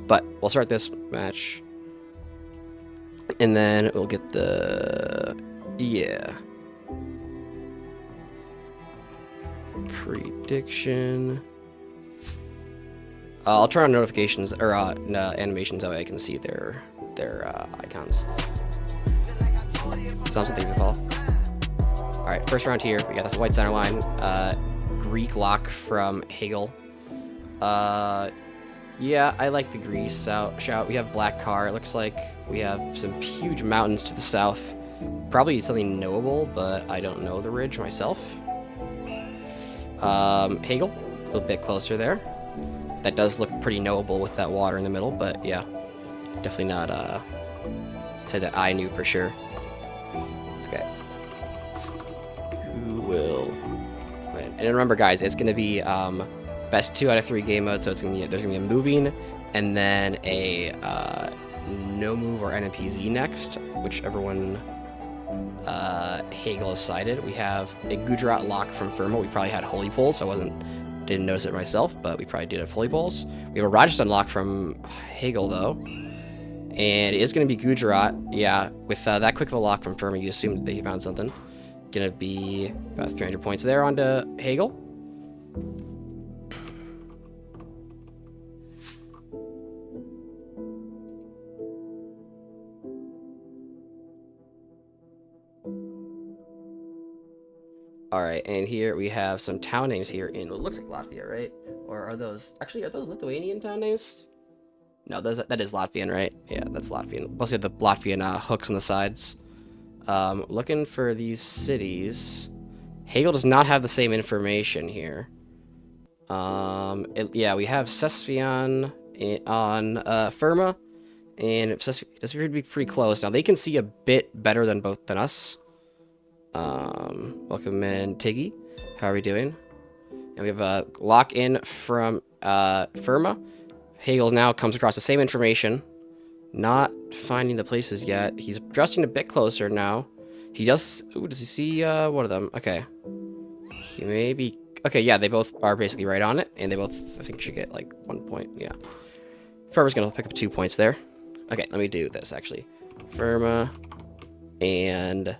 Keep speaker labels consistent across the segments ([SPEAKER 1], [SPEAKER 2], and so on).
[SPEAKER 1] But we'll start this match. And then we'll get the... Yeah. Prediction. I'll turn on notifications, or animations, that way I can see their icons. Sounds like they call. Alright, first round here. We got this white center line. Greek lock from Hegel. Yeah, I like the Greece shout. We have black car. It looks like we have some huge mountains to the south. Probably something knowable, but I don't know the ridge myself. Hegel, a little bit closer there. That does look pretty knowable with that water in the middle, but yeah, definitely not say that I knew for sure. Okay. Who will win? And remember, guys, it's gonna be best 2 out of 3 game mode, so it's gonna be there's gonna be a moving and then a no move or NMPZ next, whichever one Hegel has cited. We have a Gujarat lock from Firma. We probably had Holy Pulse. I didn't notice it myself, but we probably did have Holy Pulse. We have a Rajasthan lock from Hegel though, and it is going to be Gujarat. Yeah, with that quick of a lock from Firma, you assumed that he found something. Gonna be about 300 points there onto Hegel. Alright, and here we have some town names here in what looks like Latvia, right? Or are those Lithuanian town names? No, that is Latvian, right? Yeah, that's Latvian. Plus we have the Latvian hooks on the sides. Looking for these cities. Hegel does not have the same information here. Yeah, we have Sesvian on Firma, and Sesvian does appear to be pretty close. Now they can see a bit better than us. Welcome in, Tiggy. How are we doing? And we have a lock in from Firma. Hegel now comes across the same information. Not finding the places yet. He's adjusting a bit closer now. He does... Ooh, does he see one of them? Okay. He may be... Okay, yeah, they both are basically right on it. And they both, I think, should get, like, 1 point. Yeah. Firma's gonna pick up 2 points there. Okay, let me do this, actually. Firma and...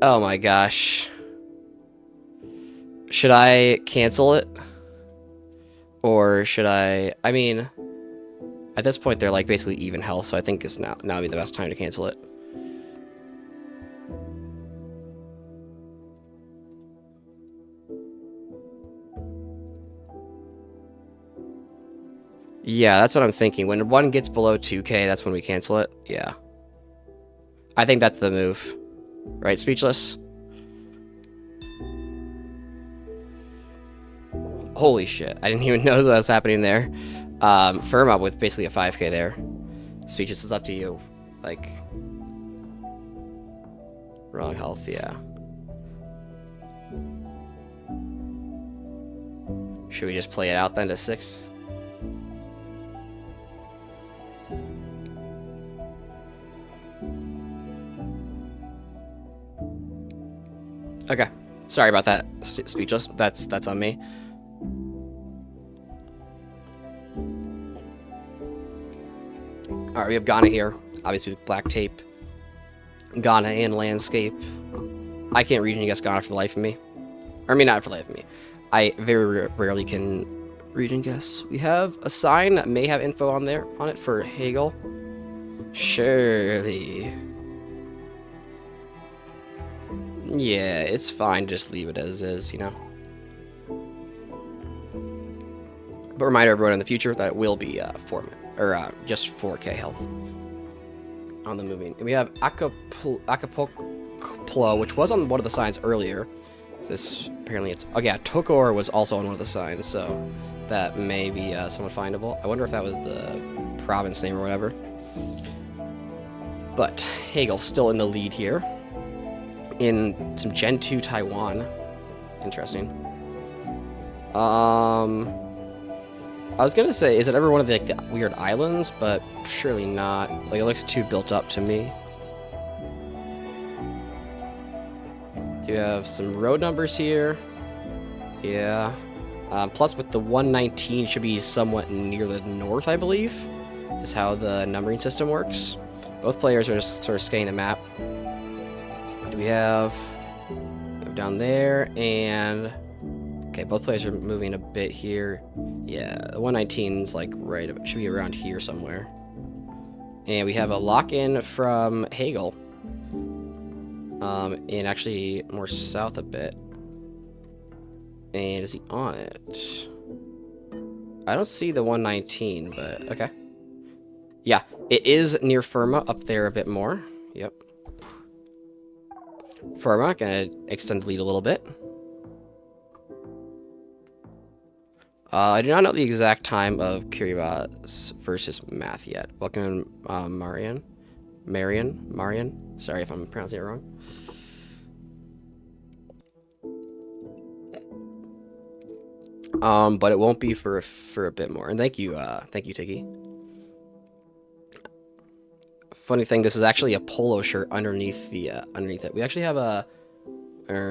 [SPEAKER 1] Oh my gosh. Should I cancel it? Or should I mean, at this point they're like basically even health, so I think it's now would be the best time to cancel it. Yeah, that's what I'm thinking. When one gets below 2k, that's when we cancel it. Yeah. I think that's the move. Right, Speechless? Holy shit, I didn't even know what was happening there. Firma with basically a 5k there. Speechless is up to you. Like... Wrong health, yeah. Should we just play it out then to 6? Okay, sorry about that, Speechless. That's on me. All right, we have Ghana here, obviously with black tape. Ghana and landscape. I can't region guess Ghana for the life of me. Or I mean, not for the life of me. I very rarely can region guess. We have a sign that may have info on it for Hegel. Surely. Yeah, it's fine. Just leave it as is, you know. But reminder everyone in the future that it will be just 4k health on the moving. And we have Acapulco, which was on one of the signs earlier. This apparently it's yeah. Tokor was also on one of the signs, so that may be somewhat findable. I wonder if that was the province name or whatever. But Hegel still in the lead here. In some Gen 2 Taiwan. Interesting. I was gonna say, is it ever one of the weird islands? But surely not. Like, it looks too built up to me. Do you have some road numbers here? Yeah. Plus, with the 119, should be somewhat near the north, I believe, is how the numbering system works. Both players are just sort of scanning the map. What do we have? Down there, and okay, both players are moving a bit here. Yeah, the 119's like right, it should be around here somewhere. And we have a lock-in from Hagel. And actually more south a bit. And is he on it? I don't see the 119, but okay. Yeah, it is near Firma up there a bit more. Yep. Firma, gonna extend the lead a little bit. I do not know the exact time of Kiribati versus Math yet. Welcome, Marian. Sorry if I'm pronouncing it wrong. But it won't be for a bit more. And thank you, Tiggy. Funny thing, this is actually a polo shirt underneath it. We actually have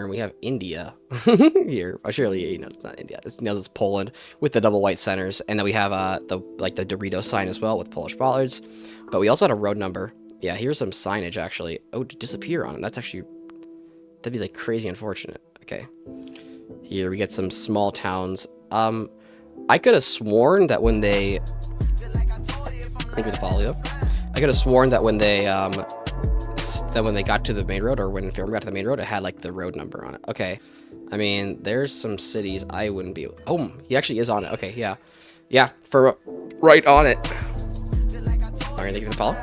[SPEAKER 1] we have India here. Oh, surely it's not India. It's Poland with the double white centers, and then we have the Dorito sign as well with Polish bollards. But we also had a road number. Yeah, here's some signage actually. Oh, to disappear on it. That'd be like crazy unfortunate. Okay, here we get some small towns. I could have sworn that when they, thank you for the follow up. I could have sworn that when they got to the main road, or when Firma got to the main road, it had like the road number on it. Okay, I mean, there's some cities I wouldn't be. Oh, he actually is on it. Okay, yeah, Firma, right on it. All right, thank you for the follow.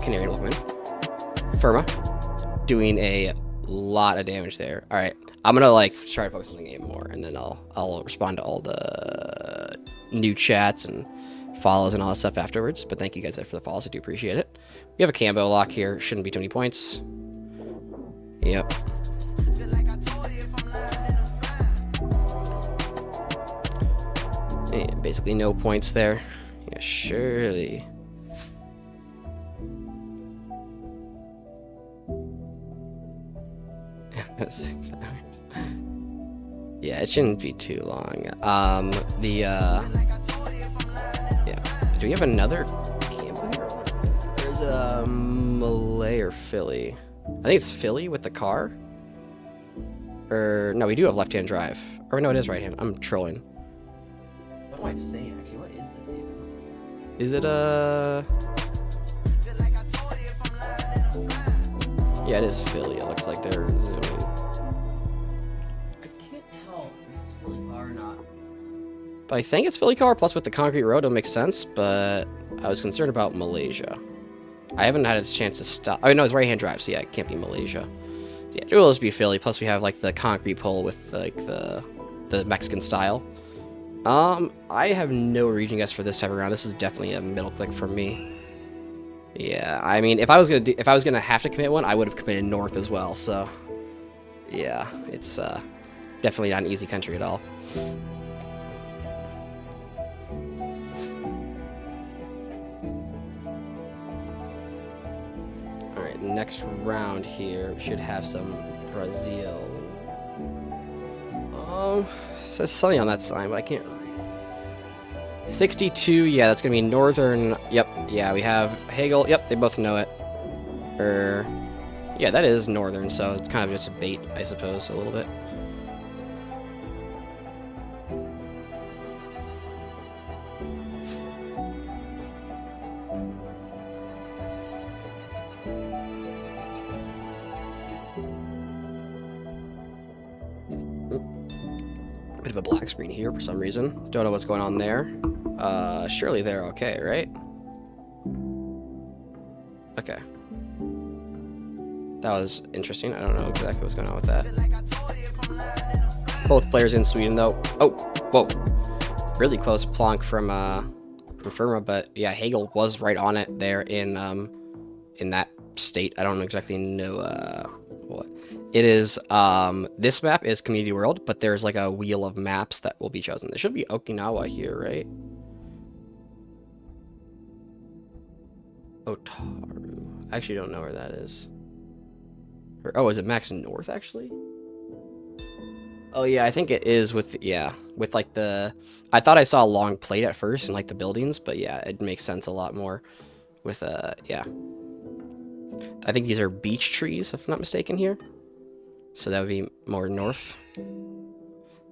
[SPEAKER 1] Canarian welcome in. Firma, doing a lot of damage there. All right, I'm gonna like try to focus on the game more, and then I'll respond to all the new chats and follows and all that stuff afterwards. But thank you guys for the follows. I do appreciate it. We have a Cambo lock here. Shouldn't be too many points. Yep. And basically no points there. Yeah, surely. Yeah, it shouldn't be too long. Yeah. Do we have another Cambo here? There's a Malay or Philly. I think it's Philly with the car. Or no, we do have left-hand drive. Or no, it is right-hand. I'm trolling. What am I saying actually? What is this even? Is it a? Yeah, it is Philly. It looks like they're zooming. I can't tell if this is Philly car or not. But I think it's Philly car, plus with the concrete road, it'll make sense, but I was concerned about Malaysia. I haven't had a chance to stop. Oh, no, it's right-hand drive, so yeah, it can't be Malaysia. So yeah, it will just be Philly, plus we have, like, the concrete pole with, like, the Mexican style. I have no region guess for this type of round. This is definitely a middle click for me. Yeah, I mean, if I was gonna have to commit one, I would have committed north as well, so... Yeah, it's, definitely not an easy country at all. Alright, next round here, we should have some Brazil. It says something on that sign, but I can't read. 62, yeah, that's gonna be northern. Yep, yeah, we have Hagel. Yep, they both know it. Yeah, that is northern, so it's kind of just a bait, I suppose, a little bit. Bit of a black screen here for some reason. Don't know what's going on there. Surely they're okay, right? Okay. That was interesting. I don't know exactly what's going on with that. Both players in Sweden, though. Oh, whoa. Really close plonk from Firma, but yeah, Hagel was right on it there in that state. I don't exactly know what. It is, this map is Community World, but there's like a wheel of maps that will be chosen. There should be Okinawa here, right? Otaru. I actually don't know where that is. Or, oh, is it Max North, actually? Oh yeah, I think it is with with like the. I thought I saw a long plate at first and like the buildings, but yeah, it makes sense a lot more with yeah. I think these are beech trees, if I'm not mistaken here. So that would be more north.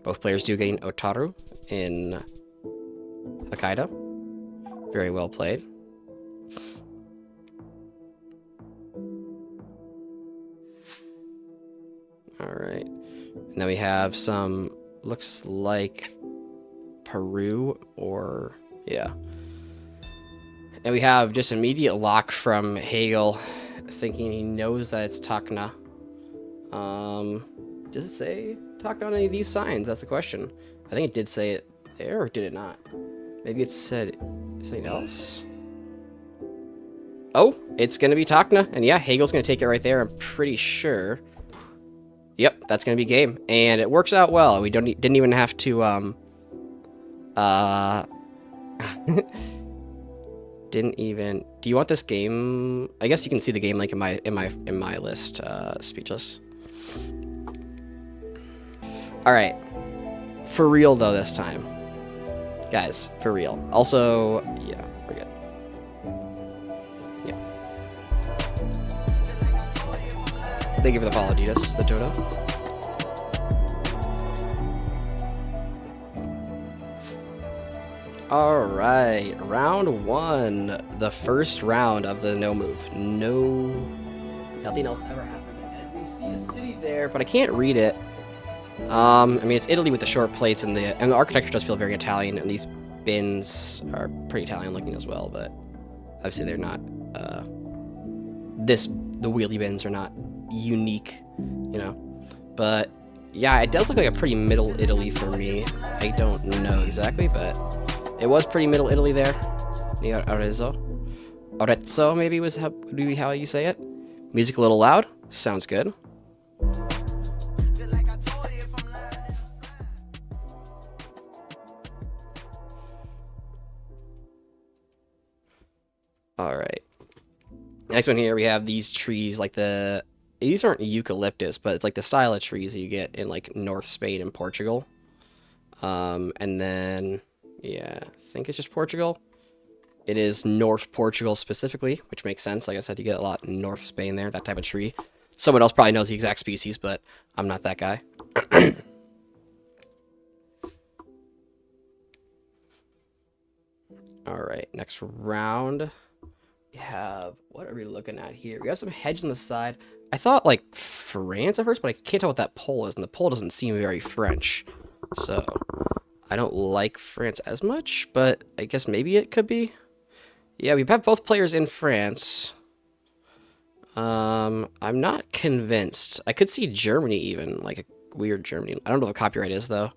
[SPEAKER 1] Both players do getting Otaru in Hokkaido. Very well played. All right. And then we have some, looks like Peru or, yeah. And we have just immediate lock from Hegel, thinking he knows that it's Takna. Does it say Takna on any of these signs? That's the question. I think it did say it there, or did it not? Maybe it said something else? Oh, it's going to be Takna. And yeah, Hegel's going to take it right there, I'm pretty sure. Yep, that's going to be game. And it works out well. We didn't even have to, didn't even. Do you want this game? I guess you can see the game link in my list. Speechless. All right, for real though this time, guys. For real. Also, yeah, we're good. Yeah. Thank you for the follow, Adidas, the Toto. All right, round one, the first round of the no move. No, nothing else ever happened. And we see a city there, but I can't read it. I mean, it's Italy with the short plates, and the architecture does feel very Italian, and these bins are pretty Italian looking as well, but obviously they're not. The wheelie bins are not unique, you know. But yeah, it does look like a pretty middle Italy for me. I don't know exactly, but it was pretty middle Italy there. Near Arezzo, maybe was how you say it. Music a little loud. Sounds good. All right. Next one here, we have these trees, like these aren't eucalyptus, but it's like the style of trees that you get in like North Spain and Portugal. And then, yeah, I think it's just Portugal. It is North Portugal specifically, which makes sense. Like I said, you get a lot in North Spain there, that type of tree. Someone else probably knows the exact species, but I'm not that guy. All right, next round. We have, what are we looking at here? We have some hedge on the side. I thought like France at first, but I can't tell what that pole is, and the pole doesn't seem very French. So I don't like France as much, but I guess maybe it could be. Yeah, we have both players in France. I'm not convinced. I could see Germany even, like a weird Germany. I don't know what the copyright is though.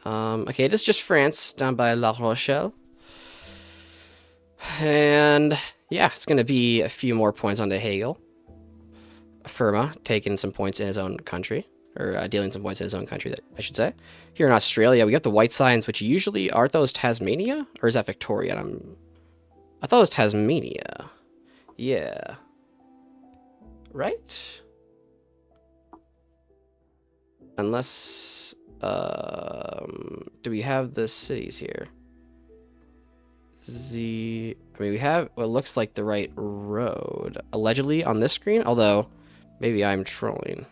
[SPEAKER 1] Okay, it is just France down by La Rochelle. And yeah, it's going to be a few more points onto Hegel. Firma taking some points in his own country, or dealing some points in his own country, that I should say. Here in Australia, we got the white signs, which usually, aren't those Tasmania? Or is that Victoria? I thought it was Tasmania. Yeah. Right? Unless, do we have the cities here? I mean, we have what looks like the right road, allegedly, on this screen, although maybe I'm trolling.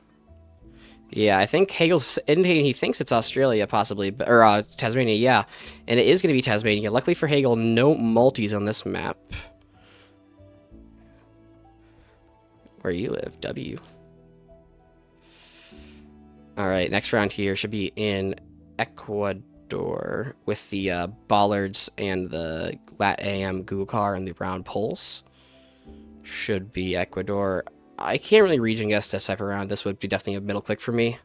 [SPEAKER 1] Yeah, I think Hegel's indicating he thinks it's Australia, possibly, or Tasmania, yeah. And it is going to be Tasmania. Luckily for Hegel, no multis on this map. Where you live, W. All right, next round here should be in Ecuador with the bollards and the Lat AM Google car and the round poles. Should be Ecuador. I can't really region guess this type of round. This would be definitely a middle click for me.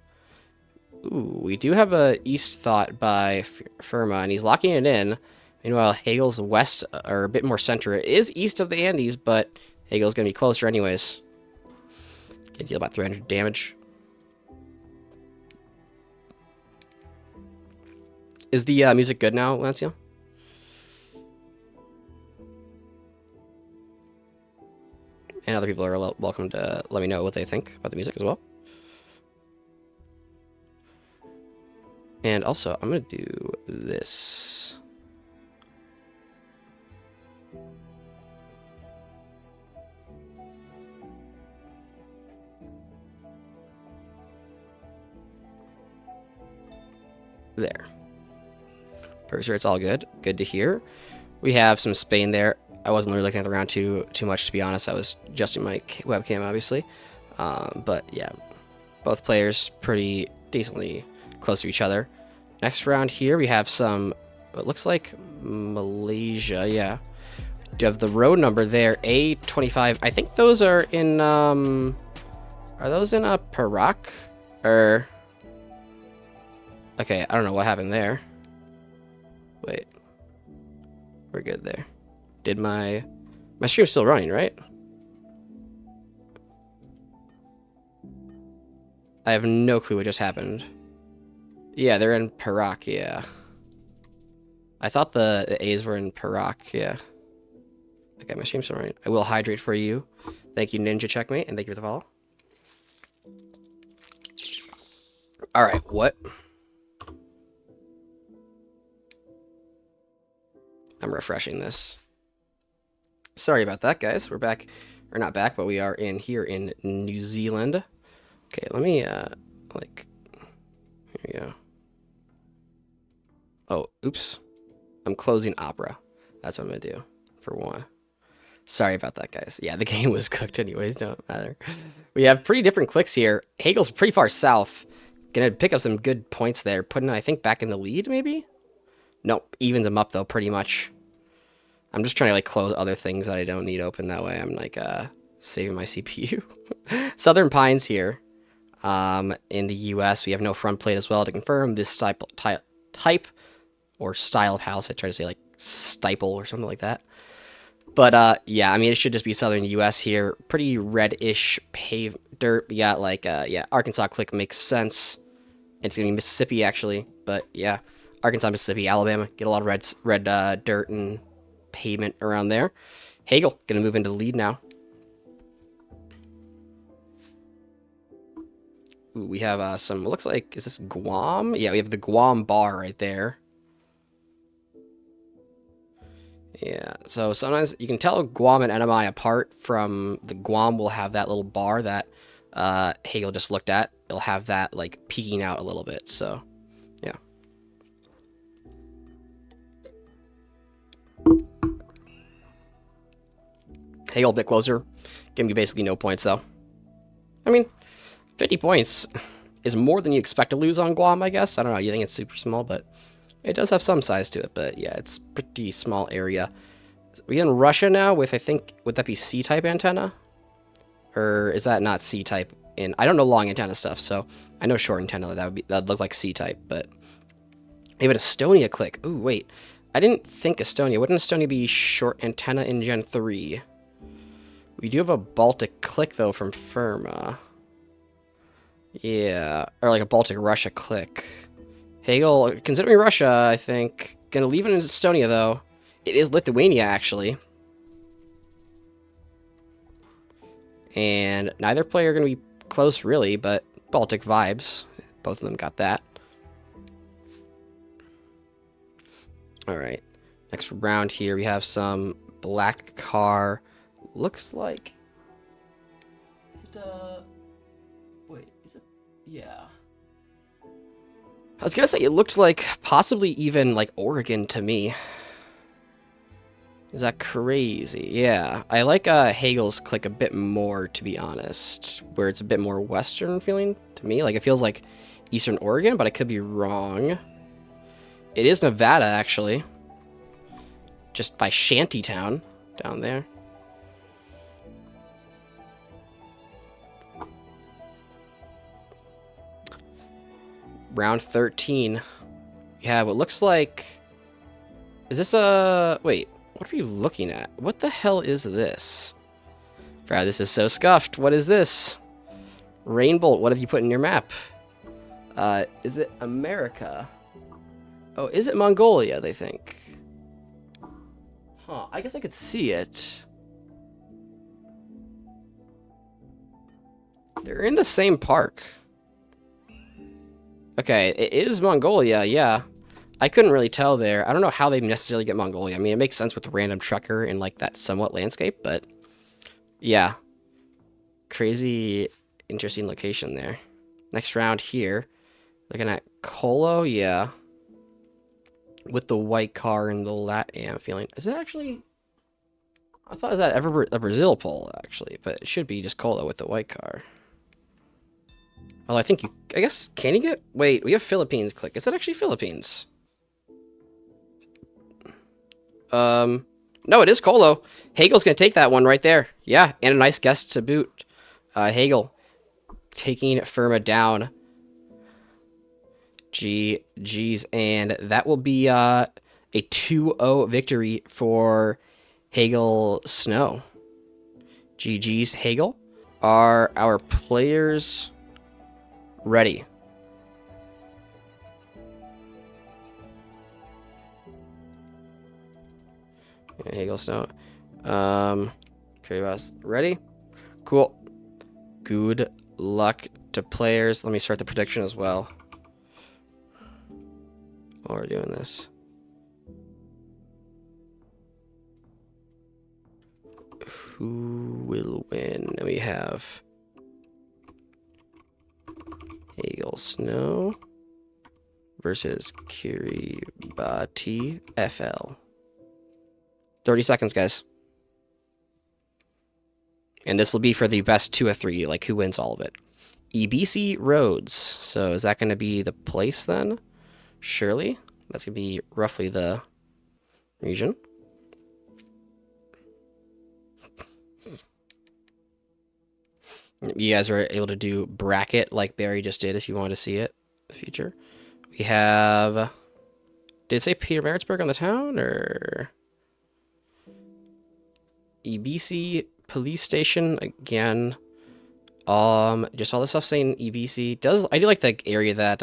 [SPEAKER 1] Ooh, we do have a east thought by Firma, and he's locking it in. Meanwhile, Hegel's west, or a bit more center. It is east of the Andes, but Hegel's going to be closer anyways. Can deal about 300 damage. Is the music good now, Lancia? And other people are welcome to let me know what they think about the music as well. And also, I'm going to do this. There. Pretty sure it's all good. Good to hear. We have some Spain there. I wasn't really looking at the round too much, to be honest. I was adjusting my webcam, obviously. But yeah, both players pretty decently close to each other. Next round here, we have some, it looks like Malaysia, yeah. Do you have the road number there, A25. I think those are in, are those in Perak? Or, okay, I don't know what happened there. Wait, we're good there. Did my stream's still running, right? I have no clue what just happened. Yeah, they're in Perak, yeah. I thought the A's were in Perak, yeah. Okay, my stream's still running. I will hydrate for you. Thank you, Ninja Checkmate, and thank you for the follow. Alright, what? I'm refreshing this. Sorry about that, guys. We're back, or not back, but we are in here in New Zealand. Okay, let me, like, here we go. Oh, oops. I'm closing Opera. That's what I'm gonna do, for one. Sorry about that, guys. Yeah, the game was cooked anyways, don't matter. We have pretty different clicks here. Hagel's pretty far south. Gonna pick up some good points there. Putting, I think, back in the lead, maybe? Nope, evens them up, though, pretty much. I'm just trying to, like, close other things that I don't need open. That way I'm, like, saving my CPU. Southern Pines here. In the U.S., we have no front plate as well to confirm this type or style of house. I try to say, like, stipple or something like that. But, yeah, I mean, it should just be Southern U.S. here. Pretty reddish paved dirt. We got, like, yeah, Arkansas click makes sense. It's going to be Mississippi, actually. But, yeah, Arkansas, Mississippi, Alabama. Get a lot of red dirt and pavement around there. Hagel, going to move into the lead now. Ooh, we have some, looks like, is this Guam? Yeah, we have the Guam bar right there. Yeah, so sometimes you can tell Guam and NMI apart from the Guam will have that little bar that Hagel just looked at. It'll have that, like, peeking out a little bit, so, yeah. Hagel a bit closer. Give me basically no points, though. I mean, 50 points is more than you expect to lose on Guam, I guess. I don't know, you think it's super small, but it does have some size to it. But yeah, it's pretty small area. Are we in Russia now with, I think, would that be C-type antenna? Or is that not C-type? And I don't know long antenna stuff, so I know short antenna, that'd look like C-type, but maybe Estonia click. Ooh, wait. I didn't think Estonia. Wouldn't Estonia be short antenna in Gen 3? We do have a Baltic click, though, from Firma. Yeah, or like a Baltic Russia click. Hagel, considering Russia, I think. Gonna leave it in Estonia, though. It is Lithuania, actually. And neither player gonna be close, really, but Baltic vibes. Both of them got that. Alright. Next round here, we have some black car. Looks like... Is it, wait, is it... Yeah. I was gonna say, it looked like possibly even, like, Oregon to me. Is that crazy? Yeah. I like Hagel's click a bit more, to be honest. Where it's a bit more Western feeling to me. Like, it feels like Eastern Oregon, but I could be wrong. It is Nevada, actually. Just by Shantytown down there. Round 13. We have what looks like... Is this a... Wait, what are you looking at? What the hell is this? Bro, this is so scuffed. What is this? Rainbolt, what have you put in your map? Is it America? Oh, is it Mongolia, they think? Huh, I guess I could see it. They're in the same park. Okay, it is Mongolia, yeah. I couldn't really tell there. I don't know how they necessarily get Mongolia. I mean, it makes sense with the random trucker and like that somewhat landscape, but yeah. Crazy interesting location there. Next round here. Looking at Colo, yeah. With the white car and the LatAm feeling. Is it actually... I thought it was that ever a Brazil poll, actually. But it should be just Colo with the white car. Well, I think you... I guess... Can you get... Wait, we have Philippines click. Is that actually Philippines? No, it is Colo. Hagel's gonna take that one right there. Yeah, and a nice guess to boot. Hagel taking Firma down. GG's, and that will be a 2-0 victory for Hagel Snow. GG's, Hagel. Are our players ready? Yeah, Hagel Snow. Okay, ready? Cool. Good luck to players. Let me start the prediction as well. While we're doing this. Who will win? We have Hagel Snow versus Kiribati FL. 30 seconds, guys. And this will be for the best 2 of 3, like who wins all of it. EBC Roads. So is that going to be the place then? Surely. That's going to be roughly the region. You guys are able to do bracket like Barry just did if you want to see it in the future. We have... Did it say Peter Maritzburg on the town, or... EBC Police Station, again. Just all this stuff saying EBC. I do like the area that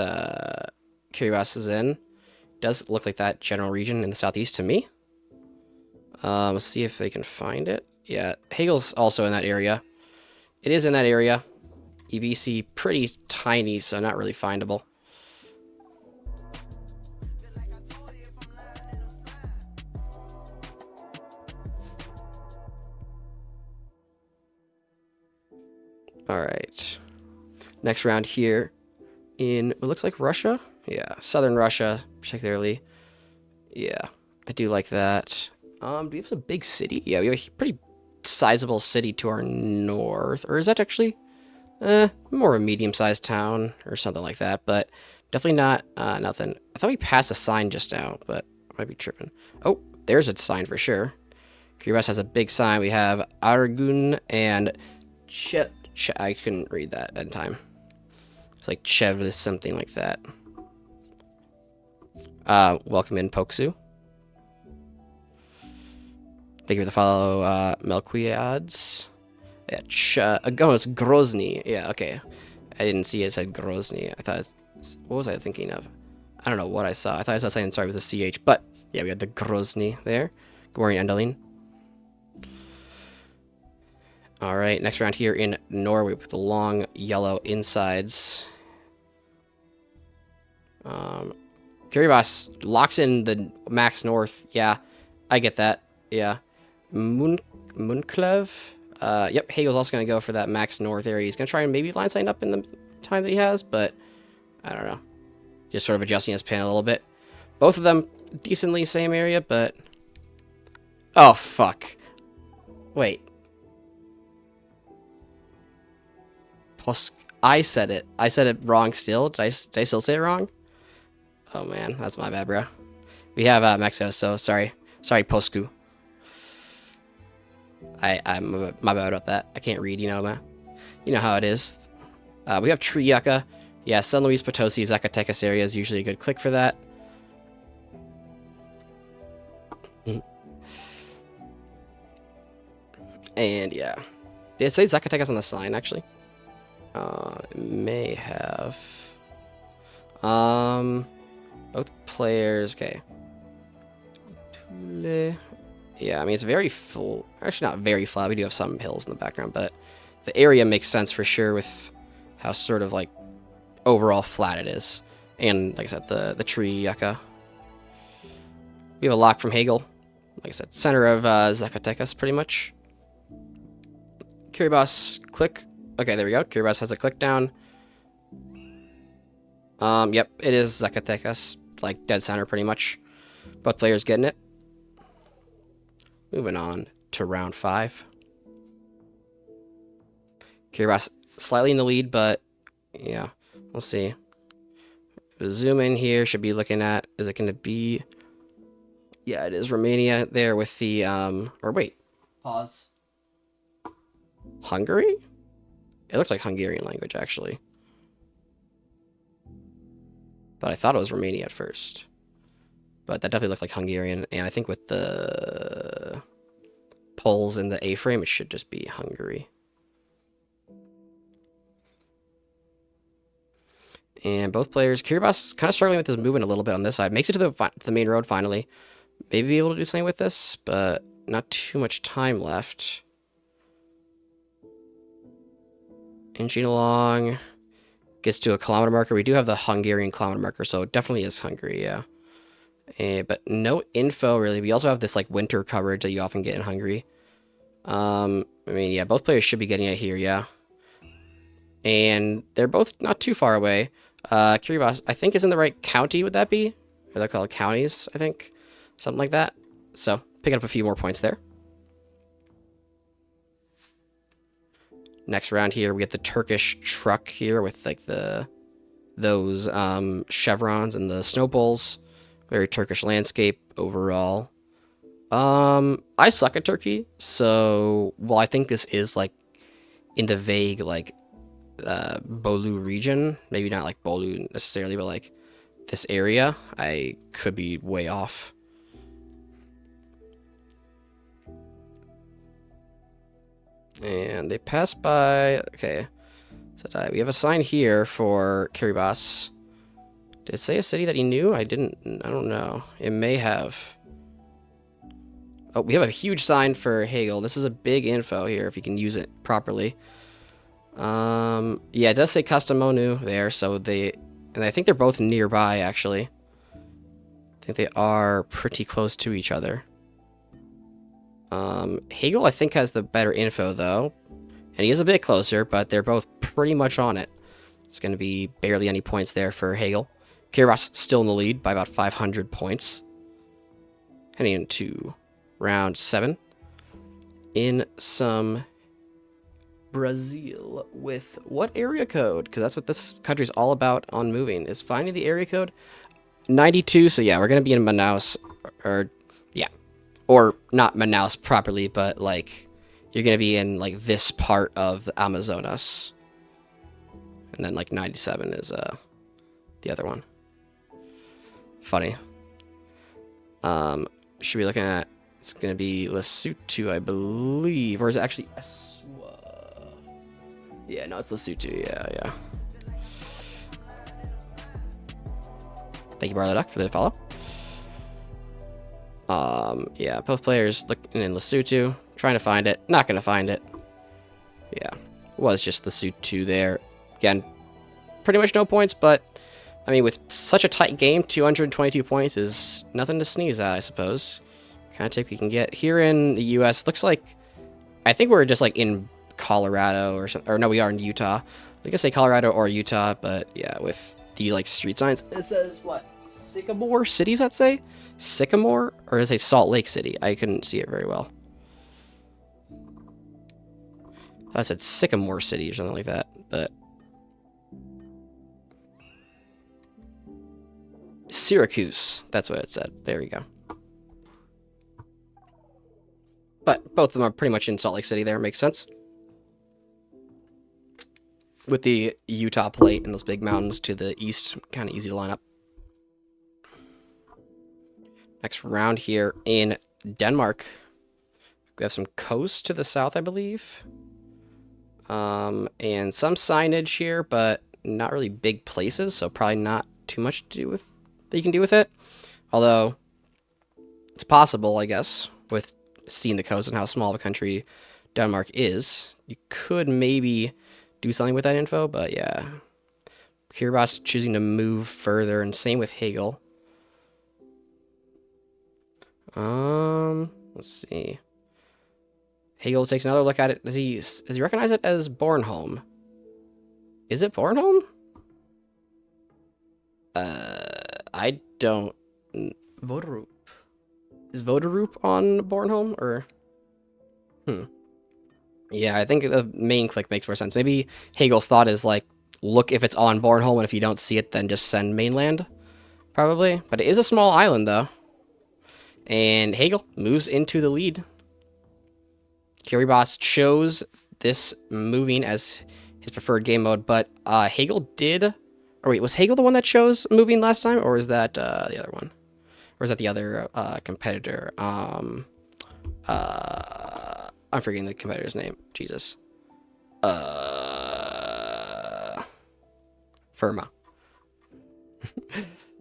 [SPEAKER 1] Kiribati is in. Does look like that general region in the southeast to me. Let's see if they can find it. Yeah, Hagel's also in that area. It is in that area. EBC, pretty tiny, so not really findable. All right. Next round here in what looks like Russia. Yeah, southern Russia, particularly. Yeah, I do like that. Do we have a big city? Yeah, we have a pretty sizable city to our north. Or is that actually more a medium-sized town or something like that? But definitely not nothing. I thought we passed a sign just now, but I might be tripping. Oh, there's a sign for sure. Kiribati has a big sign. We have Argun and I couldn't read that in time. It's like Chev something like that. Welcome in, Poksu. Thank you for the follow, Melquiads. Yeah, oh, it's Grozny. Yeah, okay. I didn't see it said Grozny. I thought what was I thinking of? I don't know what I saw. I thought I saw saying sorry with a CH, but yeah, we had the Grozny there. Good morning, Endeline. All right, next round here in Norway with the long yellow insides. Kiribati locks in the max north. Yeah, I get that. Yeah. Munklev. Yep, Hagel's also going to go for that max north area. He's going to try and maybe line sign up in the time that he has, but I don't know. Just sort of adjusting his pin a little bit. Both of them decently same area, but... Oh, fuck. Wait. I said it. I said it wrong still. Did I still say it wrong? Oh, man. That's my bad, bro. We have Mexico, so sorry. Sorry, Posku. I'm my bad about that. I can't read, you know, man. You know how it is. We have Triyuka. Yeah, San Luis Potosi, Zacatecas area is usually a good click for that. And yeah. Did it say Zacatecas on the sign, actually? It may have. Both players, okay. Yeah, I mean, it's very full. Actually, not very flat. We do have some hills in the background, but the area makes sense for sure with how sort of like overall flat it is. And, like I said, the tree yucca. We have a lock from Hegel. Like I said, center of Zacatecas, pretty much. Kiribati, click. Okay, there we go. Kiribati has a click down. Yep, it is Zacatecas. Like, dead center, pretty much. Both players getting it. Moving on to round 5. Kiribati slightly in the lead, but yeah, we'll see. Zoom in here, should be looking at, is it going to be, yeah, it is Romania there with the, or wait. Pause. Hungary? It looks like Hungarian language, actually. But I thought it was Romania at first. But that definitely looked like Hungarian, and I think with the poles in the A-frame, it should just be Hungary. And both players, Kiribati kind of struggling with his movement a little bit on this side. Makes it to the main road finally. Maybe be able to do something with this, but not too much time left. Inching along. Gets to a kilometer marker. We do have the Hungarian kilometer marker, so it definitely is Hungary, yeah. But no info, really. We also have this, like, winter coverage that you often get in Hungary. I mean, yeah, both players should be getting it here, yeah. And they're both not too far away. Kiribati, I think, is in the right county, would that be? Or they're called counties, I think. Something like that. So, picking up a few more points there. Next round here, we get the Turkish truck here with, like, those chevrons and the snow poles. Very Turkish landscape overall. I suck at Turkey, so, well, I think this is, like, in the vague, like, Bolu region. Maybe not, like, Bolu necessarily, but, like, this area. I could be way off. And they pass by, okay. So we have a sign here for Kiribati. Did it say a city that he knew? I don't know. It may have. Oh, we have a huge sign for Hegel. This is a big info here if you can use it properly. Yeah, it does say Kastamonu there, so and I think they're both nearby, actually. I think they are pretty close to each other. Hegel, I think, has the better info, though. And he is a bit closer, but they're both pretty much on it. It's going to be barely any points there for Hegel. Kiribati still in the lead by about 500 points. Heading into round 7. In some Brazil with what area code? Because that's what this country's all about on moving, is finding the area code. 92, so yeah, we're going to be in Manaus, or, yeah. Or not Manaus properly, but, like, you're going to be in, like, this part of the Amazonas. And then, like, 97 is, the other one. Funny. Should be looking at, it's going to be Lesotho, I believe. Or is it actually Eswa? Yeah, no, it's Lesotho, yeah. Thank you, Barley Duck, for the follow. Yeah, both players looking in Lesotho, trying to find it. Not gonna find it. Yeah, was just Lesotho there. Again, pretty much no points, but I mean, with such a tight game, 222 points is nothing to sneeze at, I suppose. Kind of take what you can get. Here in the U.S., looks like, I think we're just, like, in Colorado or something. Or no, we are in Utah. I could say Colorado or Utah, but yeah, with the, like, street signs. It says, what, Sycamore City, does that say? Sycamore? Or does it say Salt Lake City? I couldn't see it very well. I thought it said Sycamore City or something like that, but Syracuse. That's what it said. There we go. But both of them are pretty much in Salt Lake City there. Makes sense. With the Utah plate and those big mountains to the east, kind of easy to line up. Next round here in Denmark. We have some coast to the south, I believe. And some signage here, but not really big places, so probably not too much to do with that you can do with it. Although it's possible, I guess, with seeing the coast and how small of a country Denmark is, you could maybe do something with that info, but yeah. Kiribati choosing to move further, and same with Hegel. Let's see. Hegel takes another look at it. Does he recognize it as Bornholm? Is it Bornholm? I don't. Voderoop. Is Voderoop on Bornholm or? Yeah, I think the main click makes more sense. Maybe Hegel's thought is like, look if it's on Bornholm, and if you don't see it, then just send mainland. Probably. But it is a small island, though. And Hegel moves into the lead. Kiribati chose this moving as his preferred game mode, but Hegel did... Or wait, was Hegel the one that chose moving last time, or is that the other one? Or is that the other competitor? I'm forgetting the competitor's name. Jesus. Firma.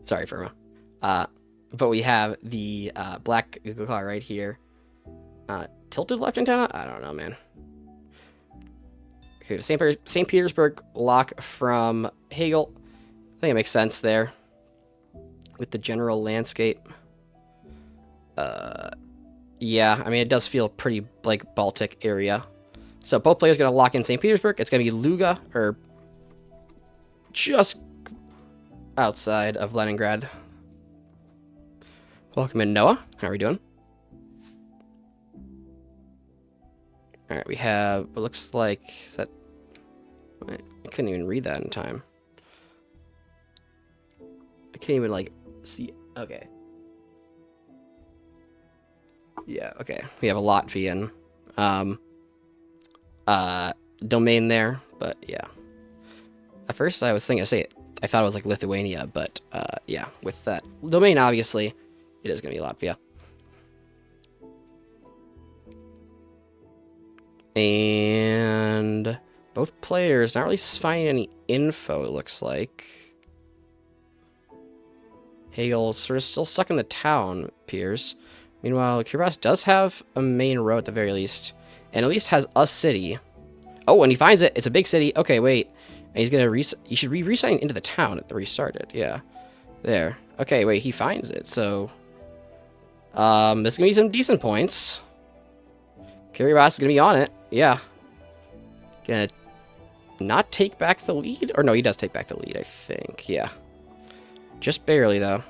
[SPEAKER 1] Sorry, Firma. But we have the black Google car right here. Tilted left antenna? I don't know, man. Okay, St. Petersburg lock from Hegel. I think it makes sense there with the general landscape. Yeah, I mean, it does feel pretty like Baltic area. So both players going to lock in St. Petersburg. It's going to be Luga, or just outside of Leningrad. Welcome in, Noah. How are we doing? All right, we have what looks like, is that, I couldn't even read that in time. I can't even like see. Okay. Yeah, okay. We have a Latvian domain there, but yeah. At first I was thinking to say it. I thought it was like Lithuania, but yeah, with that domain, obviously, it is going to be Latvia. And both players not really finding any info, it looks like. Hegel's sort of still stuck in the town, appears. Meanwhile, Kiribati does have a main road at the very least, and at least has a city. Oh, and he finds it. It's a big city. Okay, wait. And he's gonna you should be resigning into the town at the restarted. Yeah, there. Okay, wait. He finds it. So, this is gonna be some decent points. Kiribati is gonna be on it. Yeah. Gonna not take back the lead, or no, he does take back the lead. I think. Yeah. Just barely though.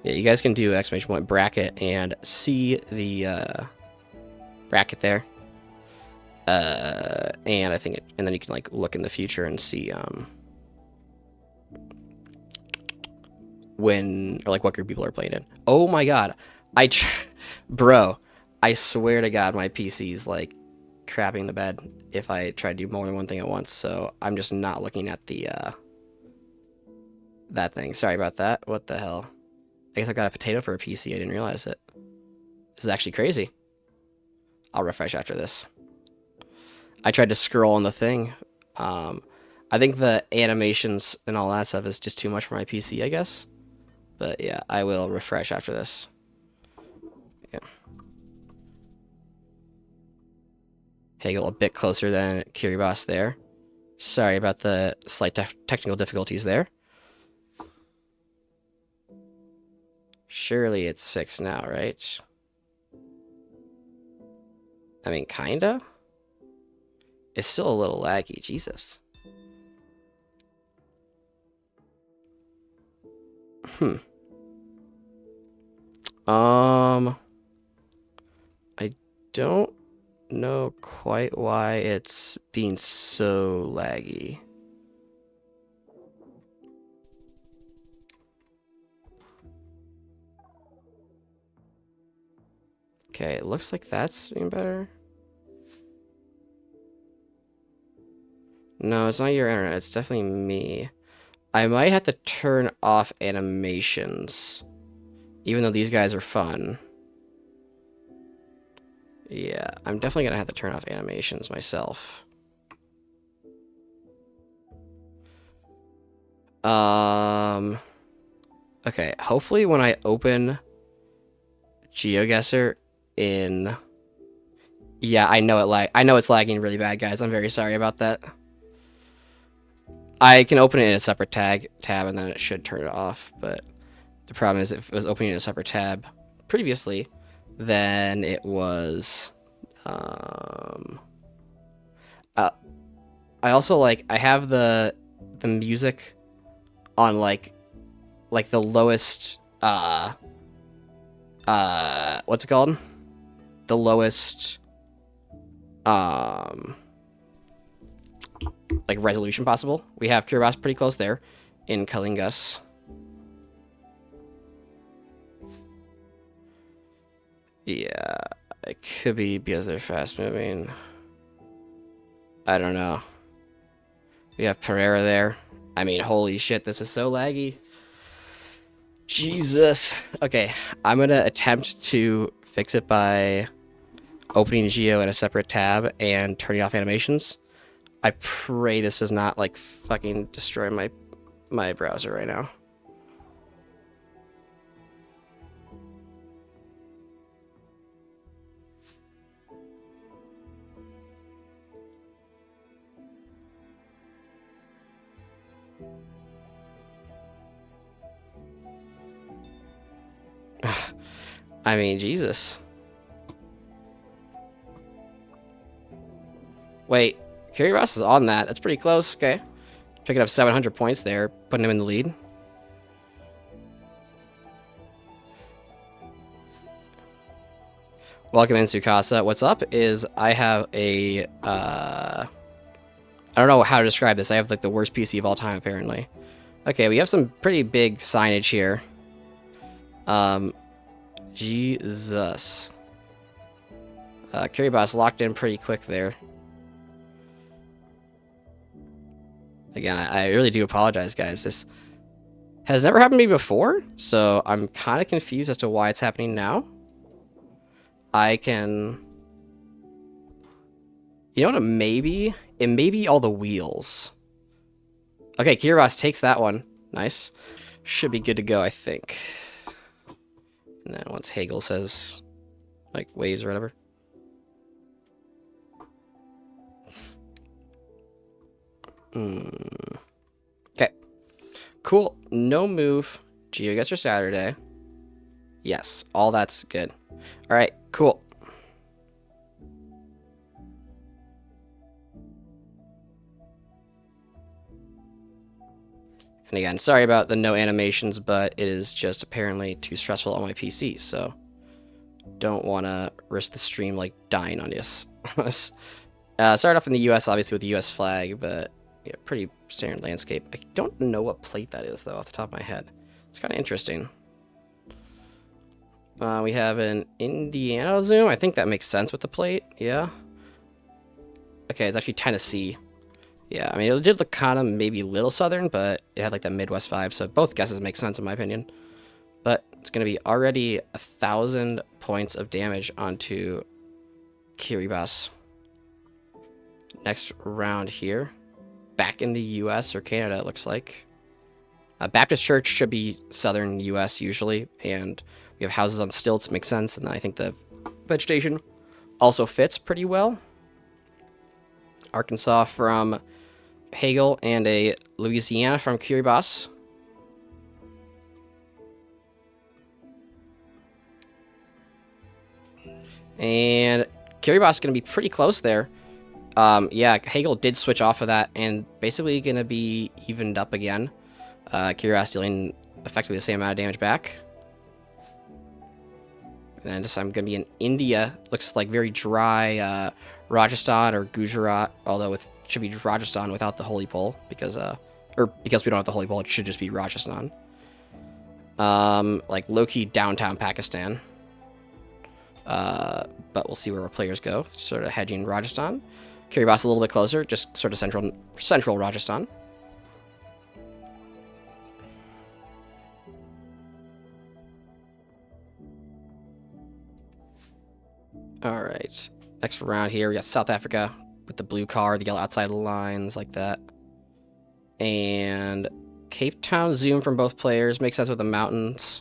[SPEAKER 1] Yeah, you guys can do exclamation point bracket and see the bracket there. And I think and then you can like look in the future and see when, or like what group people are playing in. Oh my god. Bro, I swear to god my PC's like crapping the bed if I try to do more than one thing at once, so I'm just not looking at the that thing. Sorry about that. What the hell? I guess I got a potato for a PC. I didn't realize it. This is actually crazy. I'll refresh after this. I tried to scroll on the thing. I think the animations and all that stuff is just too much for my PC, I guess. But yeah, I will refresh after this. Yeah. Hegel a bit closer than Kiribati there. Sorry about the slight technical difficulties there. Surely it's fixed now, right? I mean, kinda? It's still a little laggy, Jesus. I don't know quite why it's being so laggy. Okay, it looks like that's being better. No, it's not your internet. It's definitely me. I might have to turn off animations, even though these guys are fun. Yeah, I'm definitely gonna have to turn off animations myself. Okay, hopefully when I open GeoGuessr, in... Yeah, I know it's lagging really bad, guys. I'm very sorry about that. I can open it in a separate tab, and then it should turn it off. But the problem is, if it was opening in a separate tab previously, then it was... I also, like, I have the music on, like the lowest, what's it called? The lowest, like, resolution possible. We have Kiribati pretty close there in Kalingas. Yeah, it could be because they're fast moving. I don't know. We have Pereira there. I mean, holy shit, this is so laggy. Jesus. Okay, I'm gonna attempt to fix it by opening Geo in a separate tab and turning off animations. I pray this does not, like, fucking destroy my browser right now. I mean, Jesus. Wait, Kiribati is on that. That's pretty close. Okay. Picking up 700 points there, putting him in the lead. Welcome in, Tsukasa. What's up is I have a... I don't know how to describe this. I have, like, the worst PC of all time, apparently. Okay, we have some pretty big signage here. Jesus. Kiribati locked in pretty quick there. Again, I really do apologize, guys. This has never happened to me before, so I'm kind of confused as to why it's happening now. I can... You know what it may be? It may be all the wheels. Okay, Kiribati takes that one. Nice. Should be good to go, I think. And then once Hagel says, like, waves or whatever. Okay. Cool. No move. GeoGuessr Saturday. Yes, all that's good. All right, cool. And again, sorry about the no animations, but it is just apparently too stressful on my PC, so don't want to risk the stream, like, dying on this. Started off in the US, obviously, with the US flag, but yeah, pretty standard landscape. I don't know what plate that is, though, off the top of my head. It's kind of interesting. We have an Indiana zoom. I think that makes sense with the plate. Yeah. Okay, it's actually Tennessee. Yeah, I mean, it did look kind of maybe a little southern, but it had, like, that Midwest vibe, so both guesses make sense in my opinion. But it's going to be already 1,000 points of damage onto Kiribati. Next round here. Back in the US or Canada, it looks like. Baptist Church should be southern US usually, and we have houses on stilts, makes sense, and then I think the vegetation also fits pretty well. Arkansas from Hagel and a Louisiana from Kiribati. And Kiribati is going to be pretty close there. Yeah, Hagel did switch off of that and basically going to be evened up again. Kiribati dealing effectively the same amount of damage back. And then I'm going to be in India. Looks like very dry Rajasthan or Gujarat, although it should be Rajasthan without the holy pole because because we don't have the holy pole, it should just be Rajasthan. Like low-key downtown Pakistan. But we'll see where our players go. Sort of hedging Rajasthan. Kiribati a little bit closer, just sort of central Rajasthan. All right. Next round here, we got South Africa with the blue car, the yellow outside lines like that. And Cape Town zoom from both players. Makes sense with the mountains.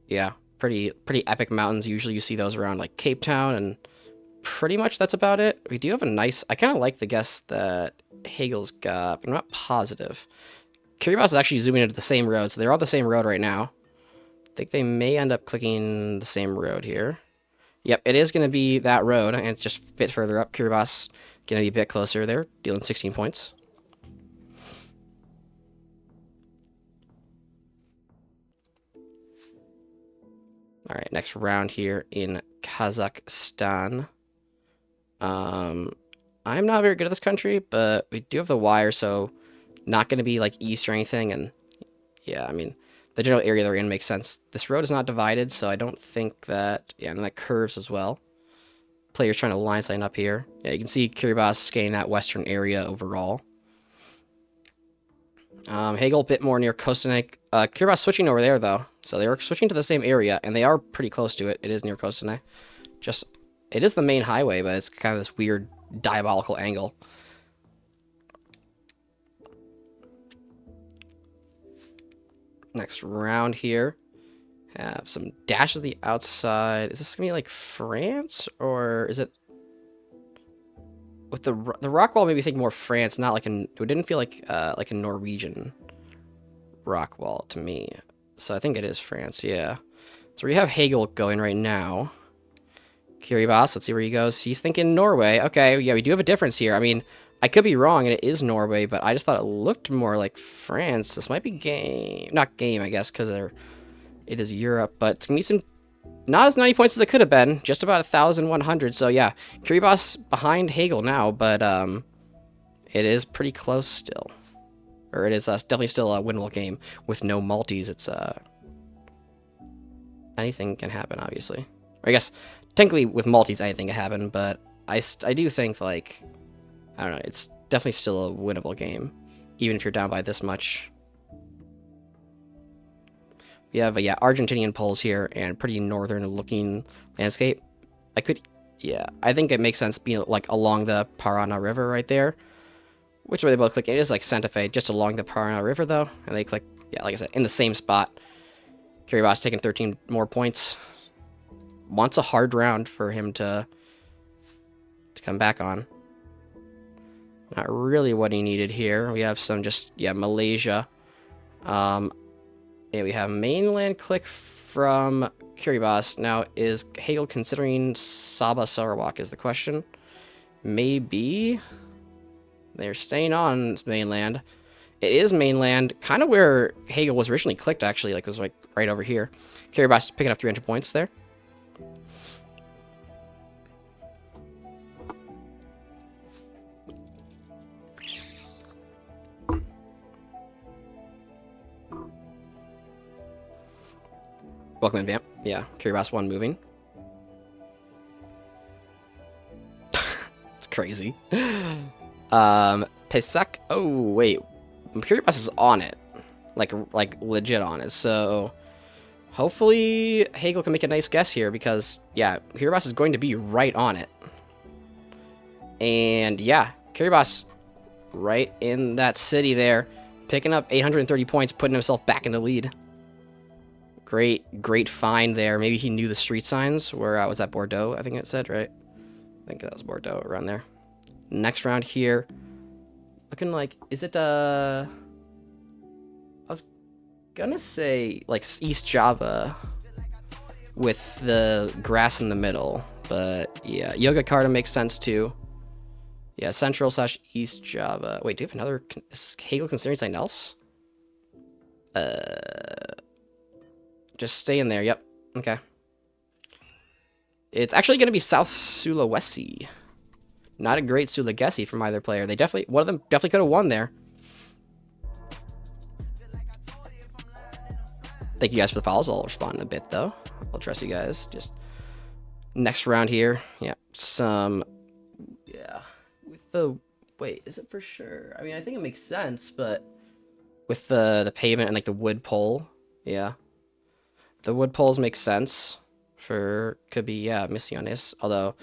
[SPEAKER 1] Yeah, pretty epic mountains. Usually you see those around like Cape Town, and pretty much that's about it. We do have a nice, I kind of like the guess that Hagel's got, but I'm not positive. Kiribati is actually zooming into the same road, so they're on the same road right now. I think they may end up clicking the same road here. Yep, it is going to be that road, and it's just a bit further up. Kiribati going to be a bit closer there, dealing 16 points. All right, next round here in Kazakhstan. I'm not very good at this country, but we do have the wire, so not going to be like east or anything. And yeah, I mean, the general area they're in makes sense. This road is not divided, so I don't think that... Yeah, and that curves as well. Players trying to line sign up here. Yeah, you can see Kiribati gaining that western area overall. Hagel a bit more near Kostanay. Kiribati switching over there, though. So they are switching to the same area, and they are pretty close to it. It is near Kostanay. Just... It is the main highway, but it's kind of this weird diabolical angle. Next round here. Have some dashes of the outside. Is this going to be like France? Or is it... With the rock wall, maybe think more France, not like an... It didn't feel like a Norwegian rock wall to me. So I think it is France, yeah. So we have Hagel going right now. Kiribati, let's see where he goes. He's thinking Norway. Okay, yeah, we do have a difference here. I mean, I could be wrong, and it is Norway, but I just thought it looked more like France. This might be game. Not game, I guess, because it is Europe, but it's going to be some... Not as 90 points as it could have been. Just about 1,100. So, yeah, Kiribati behind Hagel now, but it is pretty close still. Or it is definitely still a winnable game. With no multis, it's... Anything can happen, obviously. Or I guess... Technically, with multis, anything can happen, but I do think, like, I don't know, it's definitely still a winnable game, even if you're down by this much. We have, yeah, Argentinian poles here, and pretty northern-looking landscape. I think it makes sense being, like, along the Parana River right there. Which way they both click? It is, like, Santa Fe, just along the Parana River, though, and they click, yeah, like I said, in the same spot. Kiribati taking 13 more points. Wants a hard round for him to come back on. Not really what he needed here. We have some just, yeah, Malaysia. Yeah, we have mainland click from Kiribati. Now, is Hagel considering Sabah Sarawak is the question? Maybe. They're staying on mainland. It is mainland, kind of where Hagel was originally clicked, actually. Like, it was like right over here. Kiribati picking up 300 points there. Welcome in, Vamp. Yeah, Kiribati 1 moving. It's crazy. Pesak. Oh, wait. Kiribati is on it. Like legit on it. So, hopefully, Hagel can make a nice guess here because, yeah, Kiribati is going to be right on it. And, yeah, Kiribati right in that city there. Picking up 830 points, putting himself back in the lead. Great find there. Maybe he knew the street signs. Where was that Bordeaux? I think it said, right? I think that was Bordeaux around there. Next round here. Looking like, is it, I was gonna say, like, East Java with the grass in the middle. But, yeah, Yogyakarta makes sense, too. Yeah, Central/East Java. Wait, do you have another... Is Hagel considering something else? Just stay in there. Yep. Okay. It's actually going to be South Sulawesi. Not a great Sulawesi from either player. They definitely... One of them definitely could have won there. Thank you guys for the follows. I'll respond in a bit, though. I'll trust you guys. Just... Next round here. Yeah. Some... Yeah. With the... Wait, is it for sure? I mean, I think it makes sense, but... With the pavement and, like, the wood pole. Yeah. The wood poles make sense for, could be, yeah, Misiones. Although,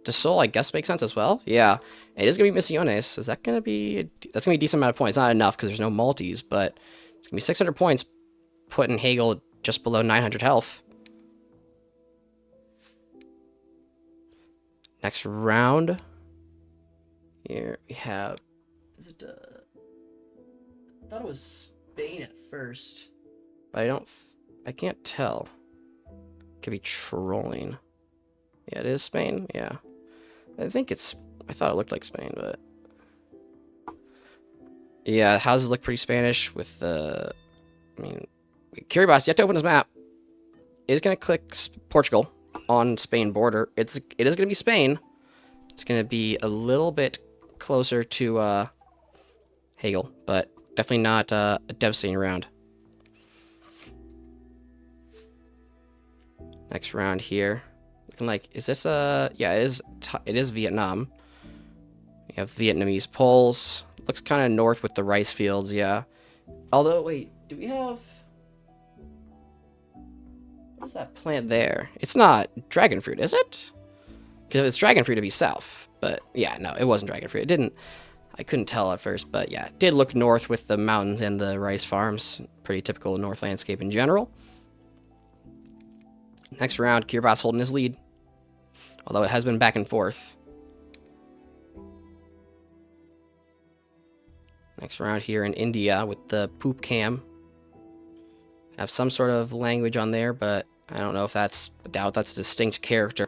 [SPEAKER 1] De Sol, I guess, makes sense as well. Yeah, it is going to be Misiones. Is that going to be, that's going to be a decent amount of points. Not enough because there's no multis, but it's going to be 600 points, putting Hagel just below 900 health. Next round. Here we have. Is it? I thought it was Spain at first, but I can't tell. Could be trolling. Yeah, it is Spain. Yeah, I think it's. I thought it looked like Spain, but yeah, houses look pretty Spanish. With the, I mean, Kiribati yet to open his map. Is gonna click Portugal on Spain border. It is gonna be Spain. It's gonna be a little bit closer to Hegel, but definitely not a devastating round. Next round here, looking like, is this yeah, it is Vietnam. We have Vietnamese poles. Looks kind of north with the rice fields, yeah. Although, wait, do we have? What is that plant there? It's not dragon fruit, is it? Because if it's dragon fruit, it'd be south. But yeah, no, it wasn't dragon fruit. It didn't. I couldn't tell at first, but yeah, it did look north with the mountains and the rice farms. Pretty typical north landscape in general. Next round, Kiribati holding his lead, although it has been back and forth. Next round here in India with the poop cam. Have some sort of language on there, but I don't know if that's, I doubt that's a distinct character.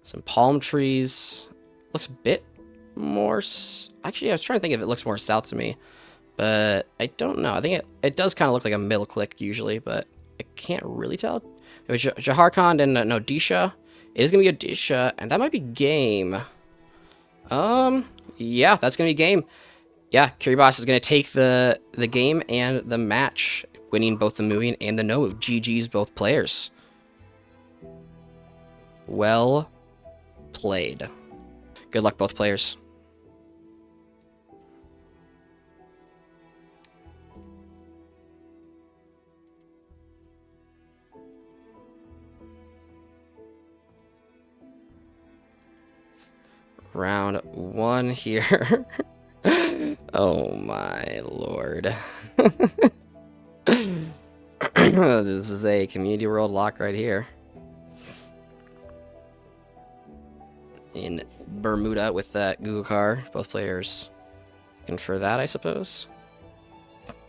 [SPEAKER 1] Some palm trees. Looks a bit more, actually I was trying to think if it looks more south to me, but I don't know. I think it does kind of look like a middle click usually, but I can't really tell. It was Jharkhand and no, Odisha. It is gonna be Odisha, and that might be game. Yeah, that's gonna be game. Yeah, Kiribati is gonna take the game and the match, winning both the moving and the no move. GG's both players. Well played. Good luck both players. Round one here. Oh my lord. This is a Community World lock right here. In Bermuda with that Google car. Both players looking for that, I suppose.